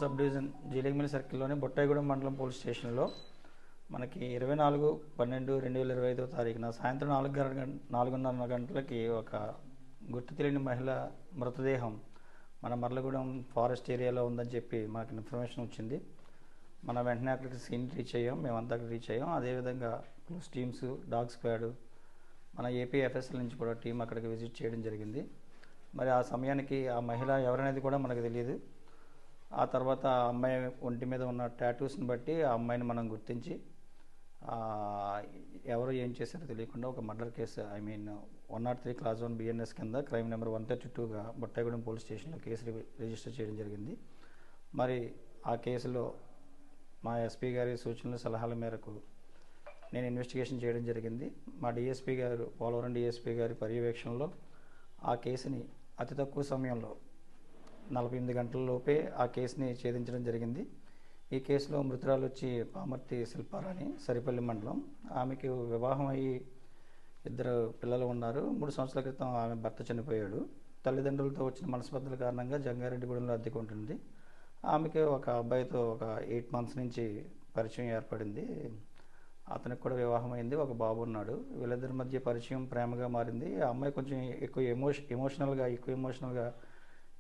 Sub division జీలింగమిల్లి సర్కిల్లోని Bottaigudem మండలం police స్టేషన్లో మనకి 24/12/2025 తారీఖున సాయంత్రం 4:30 గంటలకి ఒక గుర్తు తెలియని మహిళ మృతదేహం మన మర్లగూడెం ఫారెస్ట్ ఏరియాలో ఉందని చెప్పి మనకి ఇన్ఫర్మేషన్ వచ్చింది. మనం వెంటనే అక్కడికి సీన్ రీచ్ అయ్యాం, మేమంతా అక్కడికి రీచ్ అయ్యాం. అదేవిధంగా క్లూస్ టీమ్స్, డాగ్ స్క్వాడ్, మన ఏపీ ఎఫ్ఎస్ఎల్ నుంచి కూడా టీం అక్కడికి విజిట్ చేయడం జరిగింది. మరి ఆ సమయానికి ఆ మహిళ ఎవరనేది కూడా మనకు తెలియదు. ఆ తర్వాత ఆ అమ్మాయి ఒంటి మీద ఉన్న టాటూస్ని బట్టి ఆ అమ్మాయిని మనం గుర్తించి ఎవరు ఏం చేశారో తెలియకుండా ఒక మర్డర్ కేసు 103 క్లాస్ 1 బిఎన్ఎస్ కింద క్రైమ్ నెంబర్ 132గా బొట్టాయిగూడెం పోలీస్ స్టేషన్లో కేసు రిజిస్టర్ చేయడం జరిగింది. మరి ఆ కేసులో మా ఎస్పీ గారి సూచనలు సలహాల మేరకు నేను ఇన్వెస్టిగేషన్ చేయడం జరిగింది. మా డిఎస్పీ గారు, పోలవరం డిఎస్పీ గారి పర్యవేక్షణలో ఆ కేసుని అతి తక్కువ సమయంలో 48 గంటలలోపే ఆ కేసుని ఛేదించడం జరిగింది. ఈ కేసులో మృతురాలు వచ్చి పామర్తి శిల్పారాణి, సరిపల్లి మండలం. ఆమెకి వివాహం అయ్యి 2 పిల్లలు ఉన్నారు. 3 సంవత్సరాల క్రితం ఆమె భర్త చనిపోయాడు. తల్లిదండ్రులతో వచ్చిన మనస్పర్ధల కారణంగా జంగారెడ్డిగూడెంలో అద్దెకుంటుంది. ఆమెకి ఒక అబ్బాయితో ఒక 8 మంత్స్ నుంచి పరిచయం ఏర్పడింది. అతనికి కూడా వివాహం అయింది, ఒక బాబు ఉన్నాడు. వీళ్ళిద్దరి మధ్య పరిచయం ప్రేమగా మారింది. ఆ అమ్మాయి కొంచెం ఎక్కువ ఎమోషనల్గా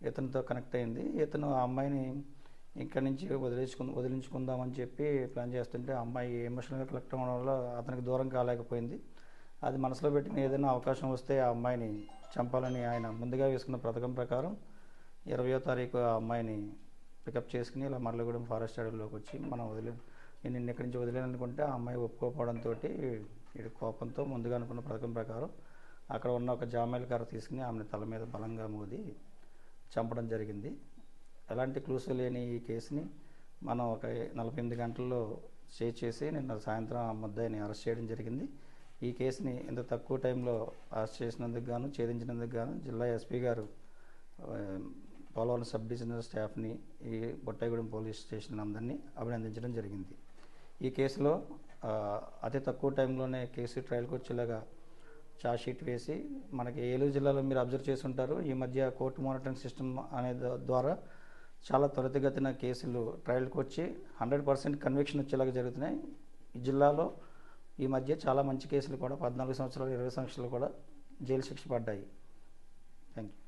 ఇతనితో కనెక్ట్ అయింది. ఇతను ఆ అమ్మాయిని ఇక్కడి నుంచి వదిలించుకుందామని చెప్పి ప్లాన్ చేస్తుంటే ఆ అమ్మాయి ఎమోషనల్గా కనెక్ట్ అవ్వడం వల్ల అతనికి దూరం కాలేకపోయింది. అది మనసులో పెట్టిన ఏదైనా అవకాశం వస్తే ఆ అమ్మాయిని చంపాలని ఆయన ముందుగా వేసుకున్న పథకం ప్రకారం 20వ తారీఖు ఆ అమ్మాయిని పికప్ చేసుకుని ఇలా మర్లగూడెం ఫారెస్ట్ అడవిలోకి వచ్చి నేను ఇక్కడి నుంచి వదిలేనుకుంటే ఆ అమ్మాయి ఒప్పుకోకపోవడంతో వీడి కోపంతో ముందుగా అనుకున్న పథకం ప్రకారం అక్కడ ఉన్న ఒక జామేల కర్ర తీసుకుని ఆమెను తల మీద బలంగా మోది చంపడం జరిగింది. ఎలాంటి క్లూస్ లేని ఈ కేసుని మనం ఒక 48 గంటల్లో చేజ్ చేసి నిన్న సాయంత్రం ఆ ముద్దాయిని అరెస్ట్ చేయడం జరిగింది. ఈ కేసుని ఇంత తక్కువ టైంలో అరెస్ట్ చేసినందుకు గాను, ఛేదించినందుకు గాను జిల్లా ఎస్పీ గారు పోలవరం సబ్ డివిజనల్ స్టాఫ్ని, ఈ బొట్టాయిగూడెం పోలీస్ స్టేషన్ అందరినీ అభినందించడం జరిగింది. ఈ కేసులో అతి తక్కువ టైంలోనే కేసు ట్రయల్కి వచ్చేలాగా ఛార్జ్ షీట్ వేసి మనకి ఏలూరు జిల్లాలో మీరు అబ్జర్వ్ చేసి ఉంటారు. ఈ మధ్య కోర్టు మానిటరింగ్ సిస్టమ్ అనే ద్వారా చాలా త్వరితగతిన కేసులు ట్రయల్కి వచ్చి 100% కన్విక్షన్ వచ్చేలాగా జరుగుతున్నాయి. ఈ జిల్లాలో ఈ మధ్య చాలా మంచి కేసులు కూడా 14 సంవత్సరాలు, 20 సంవత్సరాలు కూడా జైలు శిక్ష పడ్డాయి. Thank you.